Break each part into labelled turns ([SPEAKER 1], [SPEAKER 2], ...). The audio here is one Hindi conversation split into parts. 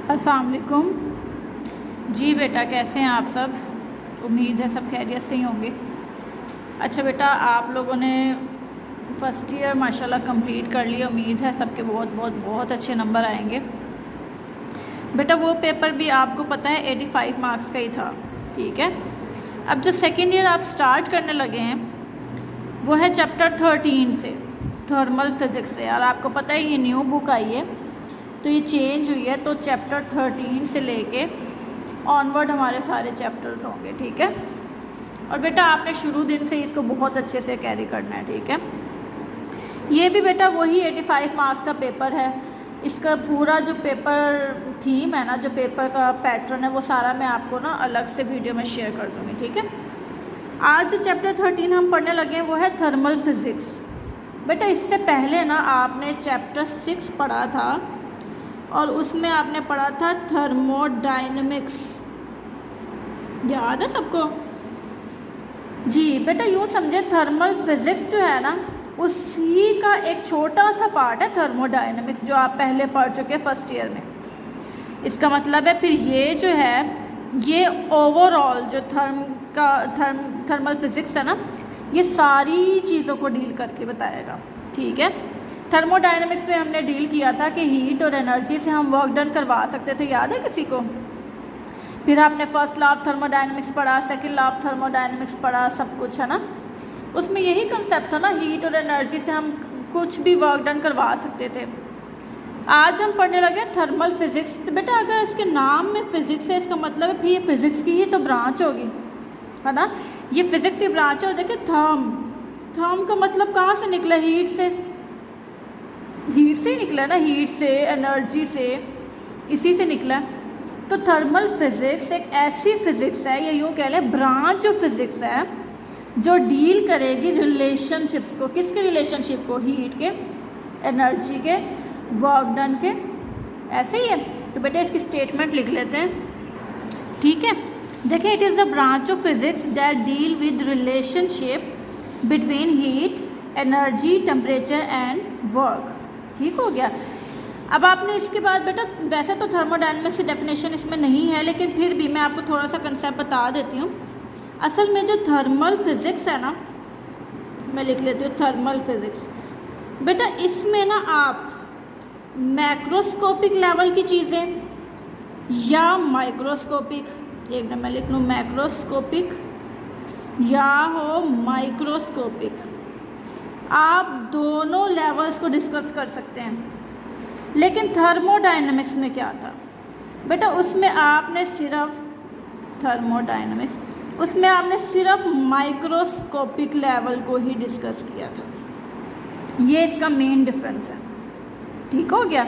[SPEAKER 1] अस्सलाम वालेकुम। जी बेटा, कैसे हैं आप सब? उम्मीद है सब खैरियत से ही होंगे। अच्छा बेटा, आप लोगों ने फ़र्स्ट ईयर माशाल्लाह कंप्लीट कर लिया। उम्मीद है सबके बहुत बहुत बहुत अच्छे नंबर आएंगे। बेटा वो पेपर भी आपको पता है 85 मार्क्स का ही था, ठीक है। अब जो सेकेंड ईयर आप स्टार्ट करने लगे हैं वो है चैप्टर 13 से, थर्मल फिज़िक्स से। और आपको पता है ये न्यू बुक आई है तो ये चेंज हुई है, तो चैप्टर 13 से लेके ऑनवर्ड हमारे सारे चैप्टर्स होंगे, ठीक है। और बेटा आपने शुरू दिन से इसको बहुत अच्छे से कैरी करना है, ठीक है। ये भी बेटा वही 85 मार्क्स का पेपर है। इसका पूरा जो पेपर थीम है ना, जो पेपर का पैटर्न है, वो सारा मैं आपको ना अलग से वीडियो में शेयर कर दूँगी, ठीक है। आज जो चैप्टर 13 हम पढ़ने लगे हैं वो है थर्मल फिज़िक्स। बेटा इससे पहले ना आपने चैप्टर 6 पढ़ा था और उसमें आपने पढ़ा था थर्मोडायनेमिक्स। याद है सबको? जी बेटा, यूँ समझे थर्मल फिज़िक्स जो है ना उसी का एक छोटा सा पार्ट है थर्मोडायनेमिक्स, जो आप पहले पढ़ चुके फर्स्ट ईयर में। इसका मतलब है फिर ये जो है ये ओवरऑल जो थर्मल फिज़िक्स है ना, ये सारी चीज़ों को डील करके बताएगा, ठीक है। थर्मोडायनेमिक्स में हमने डील किया था कि हीट और एनर्जी से हम वर्क डन करवा सकते थे, याद है किसी को? फिर आपने फर्स्ट लॉ ऑफ थर्मोडायनेमिक्स पढ़ा, सेकंड लॉ ऑफ थर्मोडायनेमिक्स पढ़ा, सब कुछ है ना। उसमें यही कंसेप्ट था ना, हीट और एनर्जी से हम कुछ भी वर्क डन करवा सकते थे। आज हम पढ़ने लगे थर्मल फिज़िक्स। तो बेटा अगर इसके नाम में फ़िज़िक्स है, इसका मतलब है फिर ये फ़िज़िक्स की ही तो ब्रांच होगी, है ना। ये फ़िज़िक्स की ब्रांच है। और देखिए थर्म का मतलब कहाँ से निकला? हीट से ही निकला ना, हीट से, एनर्जी से, इसी से निकला। तो थर्मल फिज़िक्स एक ऐसी फ़िज़िक्स है, या यूँ कह लें ब्रांच ऑफ फिज़िक्स है, जो डील करेगी रिलेशनशिप्स को। किसके रिलेशनशिप को? हीट के, एनर्जी के, वर्क डन के। ऐसे ही है। तो बेटा इसकी स्टेटमेंट लिख लेते हैं, ठीक है। देखिए, it is the branch of physics that deal with relationship between heat, energy, temperature and work. ठीक हो गया। अब आपने इसके बाद बेटा, वैसे तो थर्मोडायनेमिक्स की डेफिनेशन इसमें नहीं है, लेकिन फिर भी मैं आपको थोड़ा सा कंसेप्ट बता देती हूँ। असल में जो थर्मल फिज़िक्स है ना, मैं लिख लेती हूँ थर्मल फिज़िक्स। बेटा इसमें ना आप मैक्रोस्कोपिक लेवल की चीज़ें या माइक्रोस्कोपिक, एक मैं लिख लूँ मैक्रोस्कोपिक या हो माइक्रोस्कोपिक, आप दोनों लेवल्स को डिस्कस कर सकते हैं। लेकिन थर्मोडायनेमिक्स में क्या था बेटा? उसमें आपने सिर्फ थर्मोडायनेमिक्स, उसमें आपने सिर्फ माइक्रोस्कोपिक लेवल को ही डिस्कस किया था। ये इसका मेन डिफरेंस है, ठीक हो गया।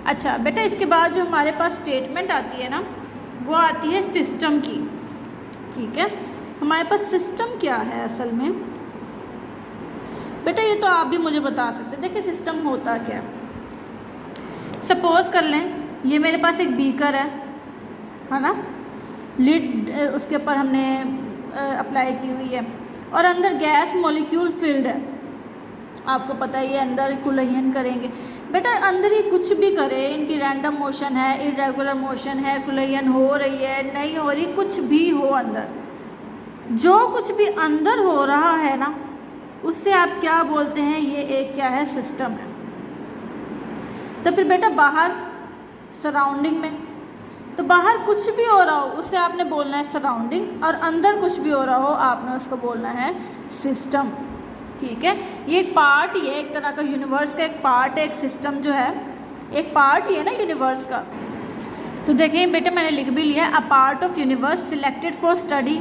[SPEAKER 1] अच्छा बेटा, इसके बाद जो हमारे पास स्टेटमेंट आती है ना, वो आती है सिस्टम की, ठीक है। हमारे पास सिस्टम क्या है असल में बेटा, ये तो आप भी मुझे बता सकते हैं। देखिए सिस्टम होता क्या है। सपोज़ कर लें ये मेरे पास एक बीकर है ना, लिड उसके ऊपर हमने अप्लाई की हुई है और अंदर गैस मॉलिक्यूल फिल्ड है। आपको पता है ये अंदर कुलयन करेंगे बेटा, अंदर ही कुछ भी करे, इनकी रैंडम मोशन है, इरेगुलर मोशन है, कुलयन हो रही है, नहीं हो रही, कुछ भी हो, अंदर जो कुछ भी अंदर हो रहा है ना, उससे आप क्या बोलते हैं? ये एक क्या है? सिस्टम है। तो फिर बेटा बाहर सराउंडिंग में, तो बाहर कुछ भी हो रहा हो उससे आपने बोलना है सराउंडिंग, और अंदर कुछ भी हो रहा हो आपने उसको बोलना है सिस्टम, ठीक है। ये एक पार्ट ही है, एक तरह का यूनिवर्स का एक पार्ट है। एक सिस्टम जो है एक पार्ट ही है ना यूनिवर्स का। तो देखिए बेटा मैंने लिख भी लिया, a part of universe selected for study,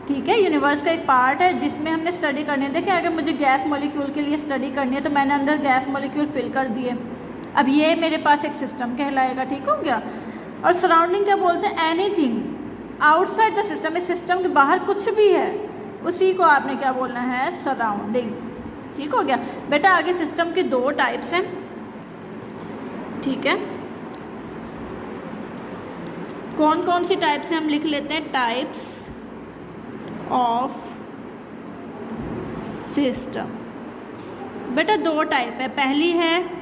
[SPEAKER 1] ठीक है। यूनिवर्स का एक पार्ट है जिसमें हमने स्टडी करनी है। देखिए अगर मुझे गैस मॉलिक्यूल के लिए स्टडी करनी है तो मैंने अंदर गैस मॉलिक्यूल फिल कर दिए, अब ये मेरे पास एक सिस्टम कहलाएगा, ठीक हो गया। और सराउंडिंग क्या बोलते हैं? एनीथिंग आउटसाइड द सिस्टम, इस सिस्टम के बाहर कुछ भी है उसी को आपने क्या बोलना है? सराउंडिंग, ठीक हो गया। बेटा आगे सिस्टम के दो टाइप्स हैं, ठीक है। कौन कौन सी टाइप्स हैं हम लिख लेते हैं, टाइप्स ऑफ सिस्टम। बेटा दो टाइप है, पहली है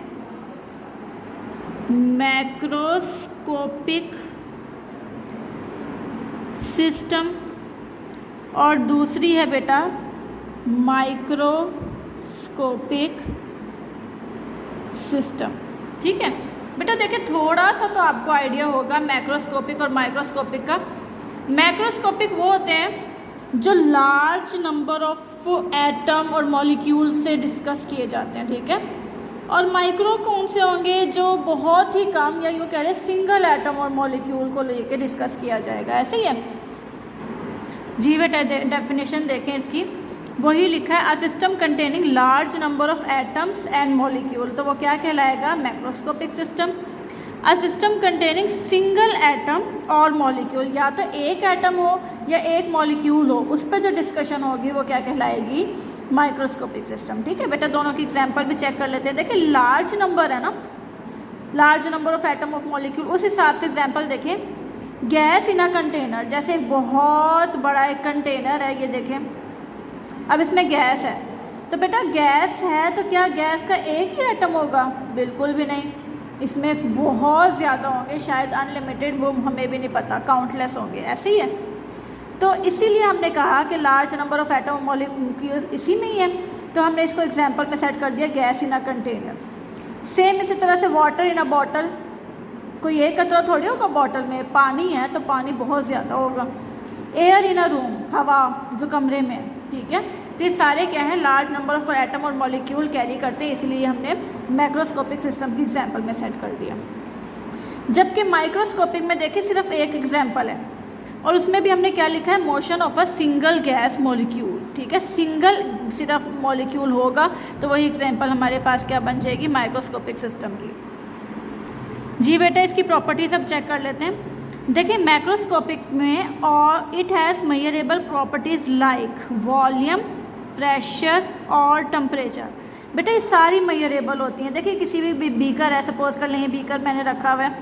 [SPEAKER 1] मैक्रोस्कोपिक सिस्टम और दूसरी है बेटा माइक्रोस्कोपिक सिस्टम। ठीक है बेटा, देखिए थोड़ा सा तो आपको आइडिया होगा मैक्रोस्कोपिक और माइक्रोस्कोपिक का। मैक्रोस्कोपिक वो होते हैं जो लार्ज नंबर ऑफ एटम और मॉलिक्यूल से डिस्कस किए जाते हैं। ठीक है, और माइक्रो कौन से होंगे, जो बहुत ही कम या यूँ कह लें सिंगल एटम और मॉलिक्यूल को लेके डिस्कस किया जाएगा। ऐसे ही है जी बेटा। डेफिनेशन देखें इसकी, वही लिखा है, a system containing large number of atoms and molecule, तो वो क्या कहलाएगा, macroscopic system. A system containing single atom और मॉलिक्यूल, या तो एक एटम हो या एक मॉलिक्यूल हो, उस पर जो डिस्कशन होगी वो क्या कहलाएगी, माइक्रोस्कोपिक सिस्टम। ठीक है बेटा, दोनों की एग्जांपल भी चेक कर लेते हैं। देखिए लार्ज नंबर है ना, large number of atom of molecule, उस हिसाब से एग्जांपल देखें। गैस इन अ कंटेनर, जैसे एक बहुत बड़ा एक कंटेनर है, ये देखें, अब इसमें गैस है, तो बेटा गैस है तो क्या गैस का एक ही एटम होगा, बिल्कुल भी नहीं, इसमें बहुत ज़्यादा होंगे, शायद अनलिमिटेड, वो हमें भी नहीं पता, काउंटलेस होंगे। ऐसे ही है, तो इसीलिए हमने कहा कि large number of atom molecule इसी में ही है, तो हमने इसको एग्जांपल में सेट कर दिया, gas in a container. Same इसी तरह से वाटर इन अ बॉटल, कोई एक कतरा थोड़ी होगा बॉटल में, पानी है तो पानी बहुत ज़्यादा होगा। एयर इन अ रूम, हवा जो कमरे में। ठीक है, तो ये सारे क्या हैं, लार्ज नंबर ऑफ एटम और मॉलिक्यूल कैरी करते हैं, इसलिए हमने मैक्रोस्कोपिक सिस्टम की एग्जांपल में सेट कर दिया। जबकि माइक्रोस्कोपिक में देखिए सिर्फ एक एग्जांपल है, और उसमें भी हमने क्या लिखा है, motion of a single gas molecule. ठीक है, सिंगल सिर्फ मॉलिक्यूल होगा तो वही एग्जांपल हमारे पास क्या बन जाएगी, माइक्रोस्कोपिक सिस्टम की। जी बेटा, इसकी प्रॉपर्टीज अब चेक कर लेते हैं। देखिए मैक्रोस्कोपिक में, और it has measurable properties like volume, pressure और टेम्परेचर। बेटा ये सारी मेजरेबल होती हैं। देखिए किसी भी बीकर है, सपोज कर लें बीकर मैंने रखा हुआ है,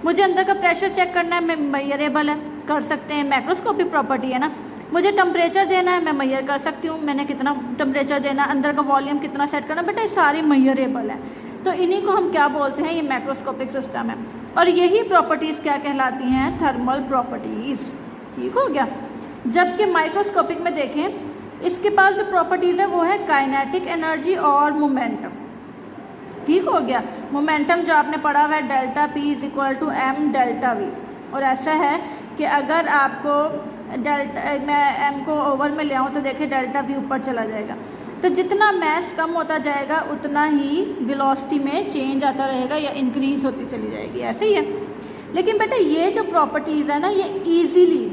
[SPEAKER 1] मुझे अंदर का प्रेशर चेक करना है, मैं मेजरेबल है, कर सकते हैं, मैक्रोस्कोपिक प्रॉपर्टी है ना। मुझे टेम्परेचर देना है, मैं मेजर कर सकती हूँ, मैंने कितना टेम्परेचर देना है, अंदर का वॉल्यूम कितना सेट करना, बेटा ये सारी मेजरेबल है, तो इन्हीं को हम क्या बोलते हैं, ये मैक्रोस्कोपिक सिस्टम है। और यही प्रॉपर्टीज़ क्या कहलाती हैं, थर्मल प्रॉपर्टीज़। ठीक हो गया। जबकि माइक्रोस्कोपिक में देखें, इसके पास जो प्रॉपर्टीज़ है वो है काइनेटिक एनर्जी और मोमेंटम। ठीक हो गया। मोमेंटम जो आपने पढ़ा हुआ है, delta P is equal to M delta V, और ऐसा है कि अगर आपको डेल्टा, मैं एम को ओवर में ले आऊँ तो देखिए डेल्टा वी ऊपर चला जाएगा, तो जितना मैस कम होता जाएगा उतना ही वेलोसिटी में चेंज आता रहेगा या इंक्रीज होती चली जाएगी। ऐसे ही है। लेकिन बेटा ये जो प्रॉपर्टीज़ है ना, ये ईजीली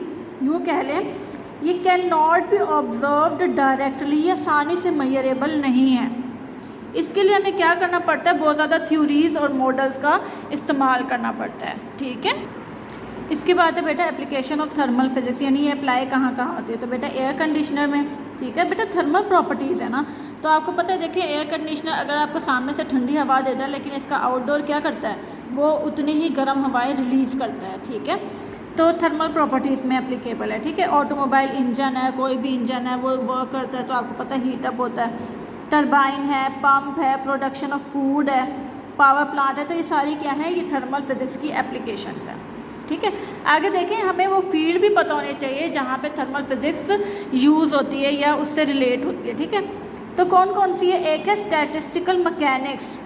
[SPEAKER 1] यूँ कह लें, ये can not be observed directly, ये आसानी से मेजरेबल नहीं है। इसके लिए हमें क्या करना पड़ता है, बहुत ज़्यादा थ्योरीज और मॉडल्स का इस्तेमाल करना पड़ता है। ठीक है, इसके बाद है बेटा एप्लीकेशन ऑफ थर्मल फिजिक्स, यानी ये अप्लाई कहाँ कहाँ होती है, तो बेटा एयर कंडीशनर में। ठीक है बेटा, थर्मल प्रॉपर्टीज़ है ना, तो आपको पता है, देखिए एयर कंडीशनर अगर आपको सामने से ठंडी हवा देता है, लेकिन इसका आउटडोर क्या करता है, वो उतनी ही गर्म हवाएं रिलीज़ करता है। ठीक है, तो थर्मल प्रॉपर्टीज़ में एप्लीकेबल है। ठीक है, ऑटोमोबाइल इंजन है, कोई भी इंजन है, वो वर्क करता है तो आपको पता है हीटअप होता है, टरबाइन है, पंप है, प्रोडक्शन ऑफ फूड है, पावर प्लांट है, तो ये सारी क्या है, ये थर्मल फिजिक्स की एप्लीकेशन है। ठीक है, आगे देखें, हमें वो फील्ड भी पता होनी चाहिए जहाँ पे थर्मल फिजिक्स यूज़ होती है या उससे रिलेट होती है। ठीक है, तो कौन कौन सी है, एक है स्टैटिस्टिकल मैकेनिक्स,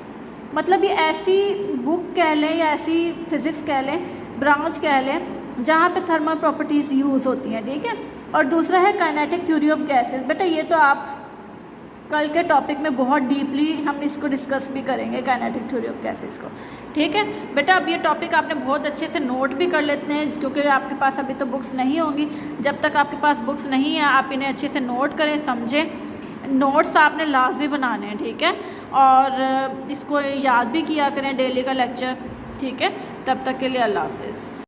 [SPEAKER 1] मतलब ये ऐसी बुक कह लें या ऐसी फिज़िक्स कह लें, ब्रांच कह लें, जहाँ पे थर्मल प्रॉपर्टीज़ यूज़ होती हैं। ठीक है, और दूसरा है काइनेटिक थ्योरी ऑफ गैसेस। बेटा ये तो आप कल के टॉपिक में बहुत डीपली हम इसको डिस्कस भी करेंगे, काइनेटिक थ्योरी ऑफ गैसेस को। ठीक है बेटा, अब ये टॉपिक आपने बहुत अच्छे से नोट भी कर लेते हैं, क्योंकि आपके पास अभी तो बुक्स नहीं होंगी। जब तक आपके पास बुक्स नहीं है, आप इन्हें अच्छे से नोट करें, समझें, नोट्स आपने लाजमी बनाने हैं। ठीक है, और इसको याद भी किया करें डेली का लेक्चर। ठीक है, तब तक के लिए अल्लाह हाफिज़।